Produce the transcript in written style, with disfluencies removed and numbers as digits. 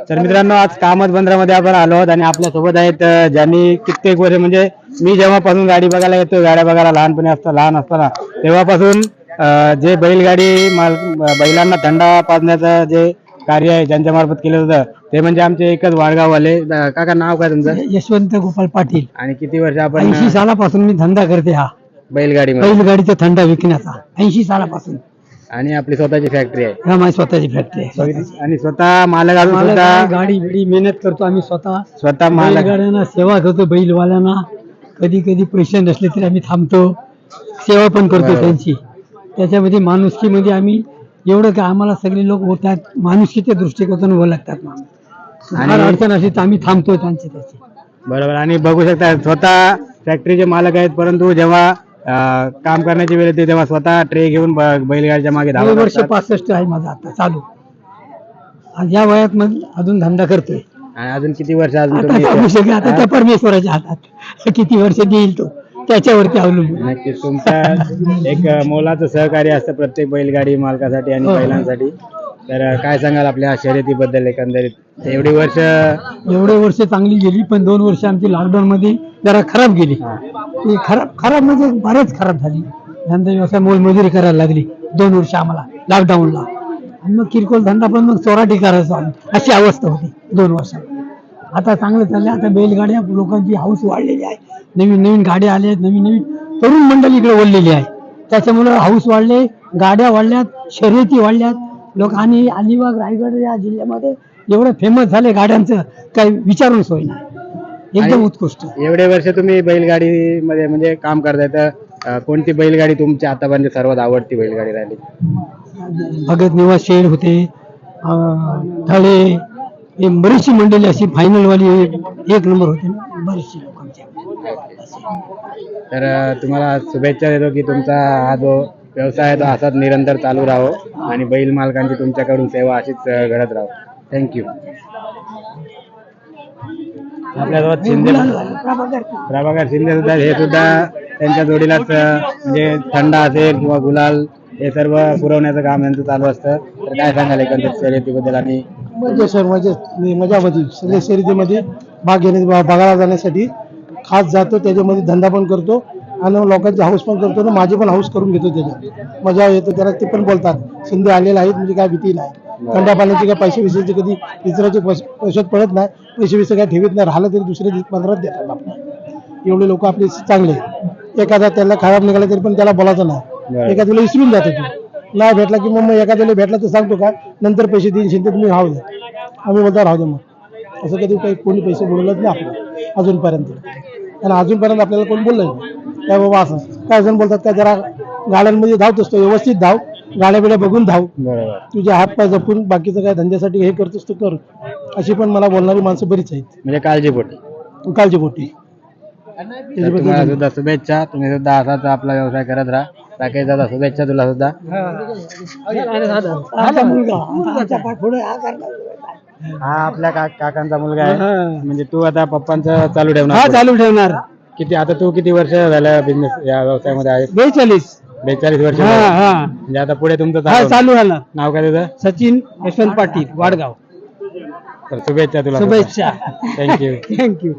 तर मित्रांनो, आज कामत बंदरामध्ये आपण आलो आहोत आणि आपल्या सोबत आहेत ज्यांनी कित्येक वर्ष म्हणजे मी जेव्हापासून गाडी बघायला येतो, गाड्या बघायला लहान असताना तेव्हापासून जे बैलांना थंडा पाजण्याचं जे कार्य आहे ज्यांच्या मार्फत केलं होतं ते म्हणजे आमचे एकच वाडगाववाले. काका, नाव काय तुमचं? यशवंत गोपाल पाटील. आणि किती वर्ष आपण 80 सालापासून मी धंदा करते हा बैलगाडीमध्ये? बैलगाडीचा थंडा विकण्याचा 80 सालापासून. आणि आपली स्वतःची फॅक्टरी आहे? हा, माझी स्वतःची फॅक्टरी आहे. स्वतःची. आणि स्वतः मालक अजून मला सुद्धा काय गाडी बिडी मेहनत करतो आम्ही स्वतः मालक. बैलगाड्यांना सेवा करतो बैलवाल्यांना. कधी कधी पैसे नसले तरी आम्ही थांबतो, सेवा पण करतो बरोबर. त्यांची. त्याच्यामध्ये माणुसकीमध्ये आम्ही एवढं काय आम्हाला सगळे लोक होतात माणुसकीच्या दृष्टिकोनातून ओळखतात. आणि- आणि अडचण असली तर आम्ही थांबतो त्यांची त्याची. बरोबर. आणि बघू शकता स्वतः फॅक्टरीचे मालक आहेत, परंतु जेव्हा काम करण्याची वेळ येते तेव्हा स्वतः ट्रे घेऊन बैलगाडीच्या मागे धावत वर्ष असतात. 65 आहे माझा आता चालू. आणि या वयात मग अजून धंदा करतोय. आणि अजून किती वर्ष अजून आता तुम्ही सांगू शकत आता त्या परमेश्वराच्या हातात किती वर्ष देईल तो त्याच्यावरती अवलंबून. नक्कीच तुमचं एक मोलाचं सहकार्य असतं प्रत्येक बैलगाडी मालकासाठी आणि हो. बैलांसाठी. तर काय सांगाल आपल्या शर्यतीबद्दल एकंदरीत एवढी वर्ष? एवढे वर्ष चांगली गेली, पण 2 वर्ष आमची लॉकडाऊन मध्ये जरा खराब गेली. ती खराब म्हणजे बरेच खराब झाली. धंदा व्यवसाय मोलमजुरी करायला लागली 2 वर्ष आम्हाला लॉकडाऊनला. आणि मग किरकोळ धंदा पण मग चोराटी करायचो आम्ही, अशी अवस्था होती 2 वर्षात. आता चांगलं चाललंय. आता बैलगाड्या लोकांची हाऊस वाढलेली आहे. नवीन नवीन गाड्या आल्या आहेत, नवीन नवीन तरुण मंडळी इकडे ओढलेली आहे. त्याच्यामुळे हाऊस वाढले, गाड्या वाढल्यात, शर्यती वाढल्यात. लोक आणि अलिबाग रायगड या जिल्ह्यामध्ये एवढं फेमस झाले गाड्यांचं काही विचारून सोय नाही. एकदम आणि उत्कृष्ट. एवढे वर्ष तुम्ही बैलगाडी मध्ये म्हणजे काम करताय, तर कोणती बैलगाडी तुमची आतापर्यंत सर्वात आवडती बैलगाडी राहिली? भगत निवास शेड होते, थळे, हे बरीचशी मंडळी अशी फायनलवाली एक नंबर होते ना, बरीचशी लोकांची. तर तुम्हाला शुभेच्छा देतो की तुमचा हा जो व्यवसाय आहे तो असाच निरंतर चालू राहो आणि बैल मालकांची तुमच्याकडून सेवा अशीच घडत राहो. थँक्यू. आपल्यासोबत शिंदे, प्रभाकर शिंदे सुद्धा, हे सुद्धा त्यांच्या जोडीलाच म्हणजे थंडा असेल किंवा गुलाल हे सर्व पुरवण्याचं काम यांचं चालू असतं. तर काय सांगाल एकंदरीत शर्यतीबद्दल? आणि सर मजामध्ये सगळ्या शर्यतीमध्ये भाग बघायला जाण्यासाठी खास जातो, त्याच्यामध्ये धंदा पण करतो आणि लोकांची हाऊस पण करतो आणि माझी पण हाऊस करून घेतो. त्याच्यात मजा येतो. त्याला ते पण बोलतात शिंदे आलेले आहेत म्हणजे काय भीती नाही. थंडा पाण्याची काय पैसे विषयीचे कधी इतराचे पैशात पडत नाही. पैसे विषय काय ठेवीत नाही. राहिलं तरी दुसरे 15 देतात आपल्याला. एवढे लोक आपले चांगले. एखादा त्याला खराब निघाला तरी पण त्याला बोलायचं नाही. एखाद्याला विसरून जातो तू नाही भेटला की मग एखाद्याला भेटला तर सांगतो का नंतर पैसे देईन शिंदे तुम्ही राहू द्या. आम्ही बोलता राहू द्या. मग असं कधी काही कोणी पैसे बोलत नाही आपलं अजूनपर्यंत. आणि अजूनपर्यंत आपल्याला कोण बोललं नाही काय बाबा असं. काय जण बोलतात का जरा गाड्यांमध्ये धावतोस तो व्यवस्थित धाव, गाड्या बिड्या बघून धाव, तुझे हात पाय जपून बाकीचं काय धंद्यासाठी हे करतोस तर कर. अशी पण मला बोलणारी माणसं बरीच आहेत, म्हणजे काळजीपोटी. काळजीपोटी. तुम्हाला सुद्धा शुभेच्छा. तुम्ही सुद्धा असाच आपला व्यवसाय करत राहा. राकेश दादा, शुभेच्छा तुला सुद्धा. हा आपल्या काकांचा मुलगा आहे. म्हणजे तू आता पप्पांचं चालू ठेवणार? चालू ठेवणार. किती आता तू किती वर्ष झालं बिझनेस या व्यवसायामध्ये आहे? 42 वर्ष. म्हणजे आता पुढे तुमचं चालू राहणार. नाव काय तुझं? सचिन यशवंत पाटील, वाडगाव. तर शुभेच्छा तुला. शुभेच्छा. थँक्यू. थँक्यू.